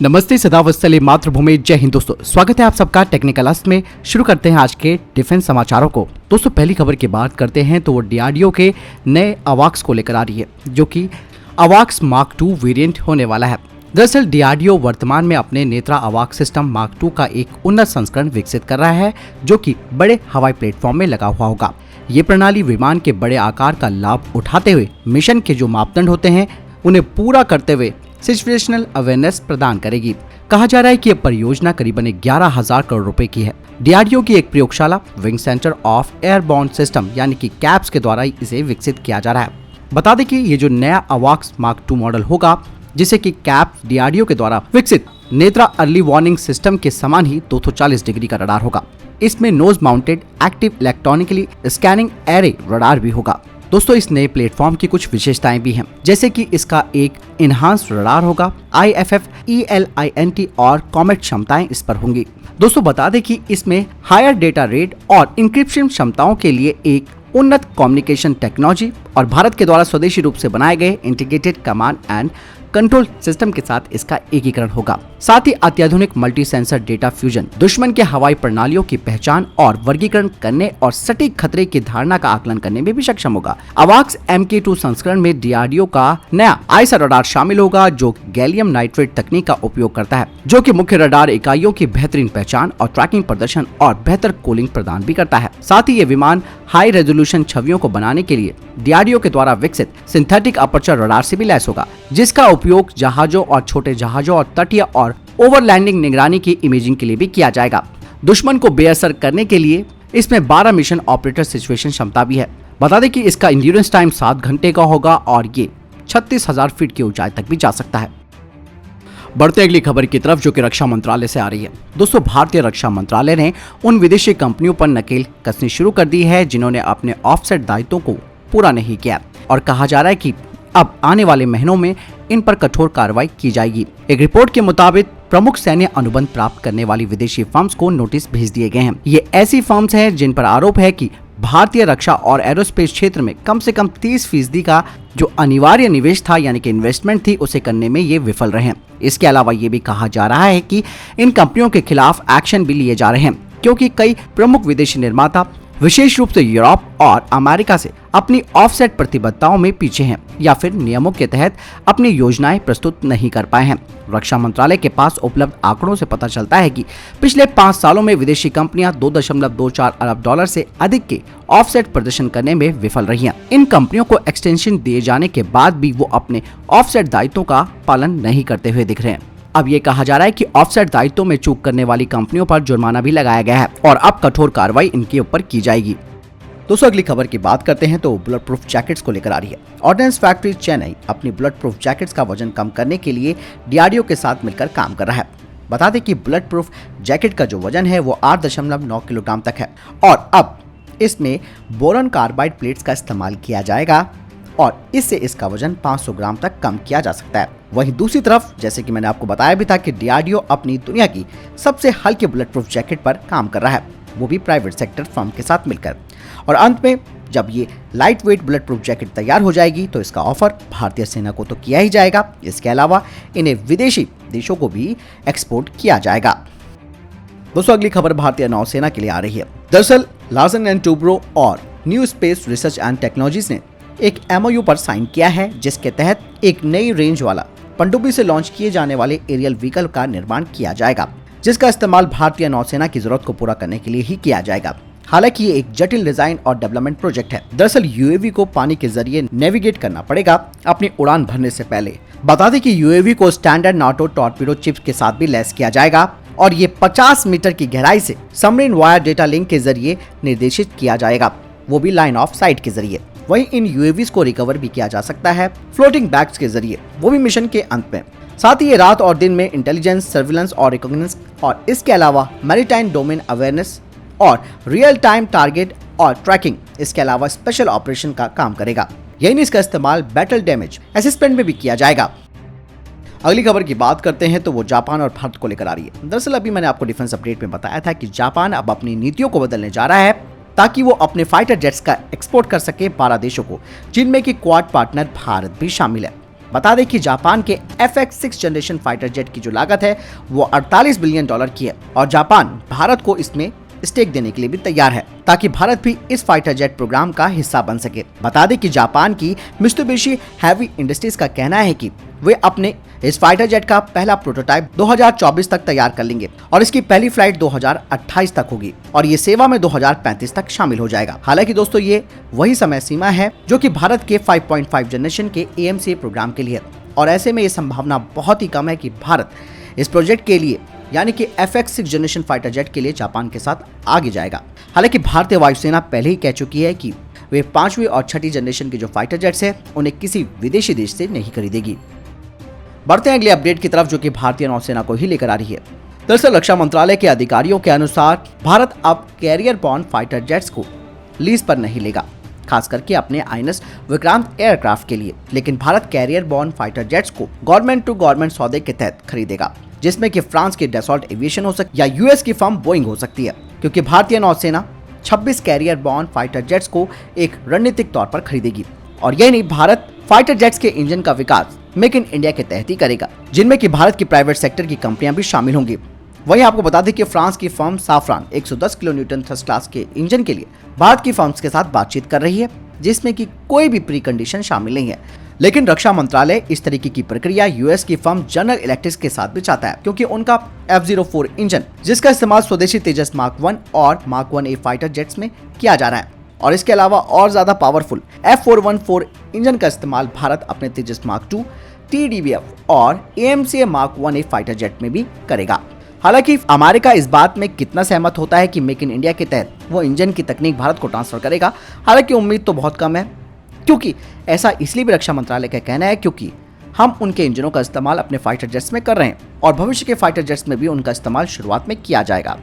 नमस्ते सदावत्सले मातृभूमि, जय हिंद। दोस्तों स्वागत है आप सबका टेक्निकल अस्ट में। शुरू करते हैं आज के डिफेंस समाचारों को। दोस्तों पहली खबर की बात करते हैं तो वो डीआरडीओ के नए अवाक्स को लेकर आ रही है, जो कि अवाक्स मार्क 2 वेरिएंट होने वाला है। दरअसल डीआरडीओ वर्तमान में अपने नेत्रा अवाक सिस्टम मार्क 2 का एक उन्नत संस्करण विकसित कर रहा है, जो कि बड़े हवाई प्लेटफॉर्म में लगा हुआ होगा। ये प्रणाली विमान के बड़े आकार का लाभ उठाते हुए मिशन के जो मापदंड होते हैं उन्हें पूरा करते हुए सिचुएशनल अवेयरनेस प्रदान करेगी। कहा जा रहा है कि यह परियोजना करीबन 11,000 करोड़ रुपए की है। डीआरडीओ की एक प्रयोगशाला wing centre of airborne system यानी कि कैप्स के द्वारा इसे विकसित किया जा रहा है। बता दें कि ये जो नया अवाक्स मार्क 2 मॉडल होगा, जिसे कि कैप्स डीआरडीओ के द्वारा विकसित नेत्रा अर्ली वार्निंग सिस्टम के समान ही 240 डिग्री का रडार होगा। इसमें nose mounted active electronically scanning array radar भी होगा। दोस्तों इस नए प्लेटफॉर्म की कुछ विशेषताएं भी हैं, जैसे कि इसका एक इनहांस्ड रडार होगा, IFF, ELINT और कॉमेट क्षमताएं इस पर होंगी। दोस्तों बता दें कि इसमें हायर डेटा रेट और इंक्रिप्शन क्षमताओं के लिए एक उन्नत कम्युनिकेशन टेक्नोलॉजी और भारत के द्वारा स्वदेशी रूप से बनाए गए integrated command and control system के साथ इसका एकीकरण होगा। साथ ही अत्याधुनिक मल्टी सेंसर डेटा फ्यूजन दुश्मन के हवाई प्रणालियों की पहचान और वर्गीकरण करने और सटीक खतरे की धारणा का आकलन करने में भी सक्षम होगा। अवाक्स MK2 संस्करण में डीआरडीओ का नया आईसा रडार शामिल होगा, जो गैलियम नाइट्रेट तकनीक का उपयोग करता है, जो कि मुख्य रडार इकाइयों की बेहतरीन पहचान और ट्रैकिंग प्रदर्शन और बेहतर कूलिंग प्रदान भी करता है। साथ ही ये विमान हाई रेजोल्यूशन छवियों को बनाने के लिए डीआरडीओ के द्वारा विकसित सिंथेटिक अपर्चर रडार से भी लैस होगा, जिसका उपयोग जहाजों और छोटे जहाजों और तटीय और ओवरलैंडिंग निगरानी की इमेजिंग के लिए भी किया जाएगा। दुश्मन को बेअसर करने के लिए इसमें 12 मिशन ऑपरेटर सिचुएशन क्षमता भी है। बता दें कि इसका इंड्योरेंस टाइम 7 घंटे का होगा और ये 36,000 फीट की ऊंचाई तक भी जा सकता है। बढ़ते अगली खबर की तरफ, जो कि रक्षा मंत्रालय से आ रही है। दोस्तों भारतीय रक्षा मंत्रालय ने उन विदेशी कंपनियों पर नकेल कसनी शुरू कर दी है जिन्होंने अपने ऑफसेट दायित्वों को पूरा नहीं किया, और कहा जा रहा है कि अब आने वाले महीनों में इन पर कठोर कार्रवाई की जाएगी। एक रिपोर्ट के मुताबिक प्रमुख सैन्य अनुबंध प्राप्त करने वाली विदेशी फर्म्स को नोटिस भेज दिए गए हैं। ये ऐसी फर्म्स हैं जिन पर आरोप है कि भारतीय रक्षा और एरोस्पेस क्षेत्र में कम से कम 30% का जो अनिवार्य निवेश था यानी कि इन्वेस्टमेंट थी, उसे करने में ये विफल रहे हैं। इसके अलावा ये भी कहा जा रहा है कि इन कंपनियों के खिलाफ एक्शन भी लिए जा रहे हैं, क्योंकि कई प्रमुख विदेशी निर्माता विशेष रूप से यूरोप और अमेरिका से अपनी ऑफसेट प्रतिबद्धताओं में पीछे हैं या फिर नियमों के तहत अपनी योजनाएं प्रस्तुत नहीं कर पाए हैं। रक्षा मंत्रालय के पास उपलब्ध आंकड़ों से पता चलता है कि पिछले 5 सालों में विदेशी कंपनियां $2.24 अरब से अधिक के ऑफसेट प्रदर्शन करने में विफल रही हैं। इन कंपनियों को एक्सटेंशन दिए जाने के बाद भी वो अपने ऑफसेट दायित्वों का पालन नहीं करते हुए दिख रहे हैं। अब ये कहा जा रहा है कि ऑफसेट दायित्वों में चूक करने वाली कंपनियों पर जुर्माना भी लगाया गया है और अब कठोर कार्रवाई इनके ऊपर की जाएगी। दोस्तों अगली खबर की बात करते हैं तो बुलेट प्रूफ जैकेट्स को लेकर आ रही है। ऑर्डिनेंस फैक्ट्री चेन्नई अपनी बुलेट प्रूफ जैकेट्स का वजन कम करने के लिए डीआरडीओ के साथ मिलकर काम कर रहा है। बता दें कि बुलेट प्रूफ जैकेट का जो वजन है वो 8.9 किलोग्राम तक है और अब इसमें बोरॉन कार्बाइड प्लेट्स का इस्तेमाल किया जाएगा और इससे इसका वजन 500 ग्राम तक कम किया जा सकता है। वहीं दूसरी तरफ जैसे कि मैंने आपको बताया भी था कि डीआरडीओ अपनी दुनिया की सबसे हल्के बुलेट प्रूफ जैकेट पर काम कर रहा है, वो भी प्राइवेट सेक्टर फर्म के साथ मिलकर। और अंत में जब ये light weight bullet proof jacket तैयार हो जाएगी तो इसका ऑफर भारतीय सेना को तो किया ही जाएगा, इसके अलावा इन्हें विदेशी देशों को भी एक्सपोर्ट किया जाएगा। दोस्तों अगली खबर भारतीय नौसेना के लिए आ रही है। दरअसल लार्सन एंड टूब्रो और new space research and technologies ने एक MOU पर साइन किया है, जिसके तहत एक नई रेंज वाला पनडुब्बी से लॉन्च किए जाने वाले एरियल व्हीकल का निर्माण किया जाएगा, जिसका इस्तेमाल भारतीय नौसेना की जरूरत को पूरा करने के लिए ही किया जाएगा। हालांकि ये एक जटिल डिजाइन और डेवलपमेंट प्रोजेक्ट है। दरअसल यूएवी को पानी के जरिए नेविगेट करना पड़ेगा अपनी उड़ान भरने से पहले। बता दें कि यूएवी को स्टैंडर्ड नाटो टॉर्पीडो चिप्स के साथ भी लैस किया जाएगा और ये 50 मीटर की गहराई से सबमरीन वायर डेटा लिंक के जरिए निर्देशित किया जाएगा, वो भी लाइन ऑफ साइट के जरिए। वहीं इन यूएवीज को रिकवर भी किया जा सकता है फ्लोटिंग बैग्स के जरिए, वो भी मिशन के अंत में। साथ ही ये रात और दिन में इंटेलिजेंस, सर्विलेंस और रिकॉग्निजेंस और इसके अलावा मैरीटाइम डोमेन अवेयरनेस और रियल टाइम टारगेट और ट्रैकिंग, इसके अलावा स्पेशल ऑपरेशन का काम करेगा। यही नहीं, इसका इस्तेमाल बैटल डैमेज असेसमेंट में भी किया जाएगा। अगली खबर की बात करते हैं तो वो जापान और भारत को लेकर आ रही है। दरअसल अभी मैंने आपको डिफेंस अपडेट में बताया था कि जापान अब अपनी नीतियों को बदलने जा रहा है ताकि वो अपने फाइटर जेट्स का एक्सपोर्ट कर सके 12 देशों को, जिनमें कि क्वाड पार्टनर भारत भी शामिल है। बता दें कि जापान के FX-6 जनरेशन फाइटर जेट की जो लागत है वो $48 बिलियन की है और जापान भारत को इसमें स्टेक देने के लिए भी तैयार है ताकि भारत भी इस फाइटर जेट प्रोग्राम का हिस्सा बन सके। बता दें कि जापान की मित्सुबिशी हेवी इंडस्ट्रीज का कहना है कि वे अपने इस फाइटर जेट का पहला प्रोटोटाइप 2024 तक तैयार कर लेंगे और इसकी पहली फ्लाइट 2028 तक होगी और ये सेवा में 2035 तक शामिल हो जाएगा। हालांकि दोस्तों ये वही समय सीमा है जो कि भारत के 5.5 जनरेशन के AMCA प्रोग्राम के लिए और ऐसे में ये संभावना बहुत ही कम है कि भारत इस प्रोजेक्ट के लिए यानी कि FX-6 जनरेशन फाइटर जेट के लिए जापान के साथ आगे जाएगा। हालांकि भारतीय वायुसेना पहले ही कह चुकी है कि वे 5वीं और 6ठी जनरेशन के जो फाइटर जेट्स है उन्हें किसी विदेशी देश से नहीं खरीदेगी। बढ़ते हैं अगले अपडेट की तरफ जो कि भारतीय नौसेना को ही लेकर आ रही है। दरअसल रक्षा मंत्रालय के अधिकारियों के अनुसार भारत अब कैरियर बॉर्न फाइटर जेट्स को लीज पर नहीं लेगा, खास करके अपने INS विक्रांत एयरक्राफ्ट के लिए, लेकिन Bharat carrier borne fighter jets को गवर्नमेंट टू गवर्नमेंट सौदे के तहत खरीदेगा, जिसमें कि फ्रांस की डसॉल्ट एविएशन हो सकती है या US की फर्म बोइंग हो सकती है, क्योंकि भारतीय नौसेना 26 कैरियर बॉर्न फाइटर जेट्स को एक रणनीतिक तौर पर खरीदेगी। और यही नहीं, भारत फाइटर जेट्स के इंजन का विकास मेक इन इंडिया के तहत ही करेगा, जिनमें कि भारत की प्राइवेट सेक्टर की कंपनियां भी शामिल होंगी। वहीं आपको बता दें कि फ्रांस की firm साफ्रान 110 kilo Newton thrust class के इंजन के लिए भारत की फर्म्स के साथ बातचीत कर रही है, जिसमें कि कोई भी प्री कंडीशन शामिल नहीं है। लेकिन रक्षा मंत्रालय इस तरीके की प्रक्रिया US की फर्म जनरल इलेक्ट्रिक के साथ भी चाहता है, क्योंकि उनका F-04 इंजन जिसका इस्तेमाल स्वदेशी तेजस मार्क 1 और मार्क 1A फाइटर जेट्स में किया जा रहा है और इसके अलावा और ज्यादा पावरफुल F414 इंजन का इस्तेमाल भारत अपने तेजस मार्क 2, TDBF और AMCA mark 1A fighter jet में भी करेगा। हालांकि अमेरिका इस बात में कितना सहमत होता है कि मेक इन इंडिया के तहत वो इंजन की तकनीक भारत को ट्रांसफर करेगा, हालांकि उम्मीद तो बहुत कम है, क्योंकि ऐसा इसलिए भी रक्षा मंत्रालय का कहना है क्योंकि हम उनके इंजनों का इस्तेमाल अपने फाइटर जेट्स में कर रहे हैं और भविष्य के फाइटर जेट्स में भी उनका इस्तेमाल शुरुआत में किया जाएगा।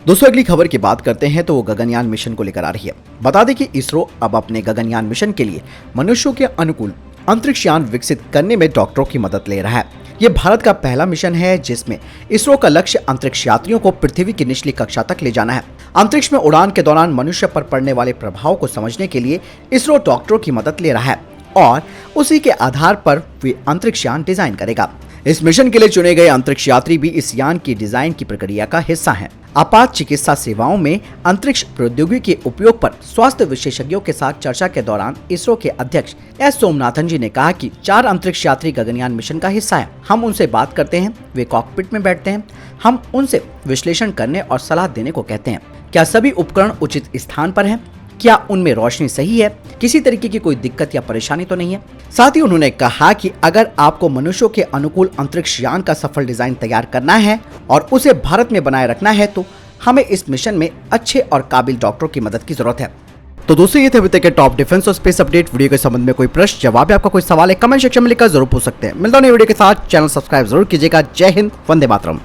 दोस्तों अगली खबर की बात करते हैं तो वो गगनयान मिशन को लेकर आ रही है। बता दें कि इसरो अब अपने गगनयान मिशन के लिए मनुष्यों के अनुकूल अंतरिक्ष यान विकसित करने में डॉक्टरों की मदद ले रहा है। ये भारत का पहला मिशन है जिसमें इसरो का लक्ष्य अंतरिक्ष यात्रियों को पृथ्वी की निचली कक्षा तक ले जाना है। अंतरिक्ष में उड़ान के दौरान मनुष्य पर पड़ने वाले प्रभाव को समझने के लिए इसरो डॉक्टरों की मदद ले रहा है और उसी के आधार पर वे अंतरिक्ष यान डिजाइन करेगा। इस मिशन के लिए चुने गए अंतरिक्ष यात्री भी इस यान की डिजाइन की प्रक्रिया का हिस्सा हैं। आपात चिकित्सा सेवाओं में अंतरिक्ष प्रौद्योगिकी के उपयोग पर स्वास्थ्य विशेषज्ञों के साथ चर्चा के दौरान इसरो के अध्यक्ष S सोमनाथन जी ने कहा कि 4 अंतरिक्ष यात्री गगनयान मिशन का हिस्सा है। हम उनसे बात करते हैं, वे कॉकपिट में बैठते हैं, हम उनसे विश्लेषण करने और सलाह देने को कहते हैं। क्या सभी उपकरण उचित स्थान पर हैं? क्या उनमें रोशनी सही है? किसी तरीके की कोई दिक्कत या परेशानी तो नहीं है? साथ ही उन्होंने कहा कि अगर आपको मनुष्यों के अनुकूल अंतरिक्ष यान का सफल डिजाइन तैयार करना है और उसे भारत में बनाए रखना है तो हमें इस मिशन में अच्छे और काबिल डॉक्टरों की मदद की जरूरत है। तो दोस्तों ये थे अभी तक के टॉप डिफेंस और स्पेस अपडेट। वीडियो के संबंध में कोई प्रश्न जवाब या आपका कोई सवाल है कमेंट सेक्शन में लिखकर जरूर पूछ सकते हैं। मिलता हूं नई वीडियो के साथ, चैनल सब्सक्राइब जरूर कीजिएगा। जय हिंद, वंदे मातरम।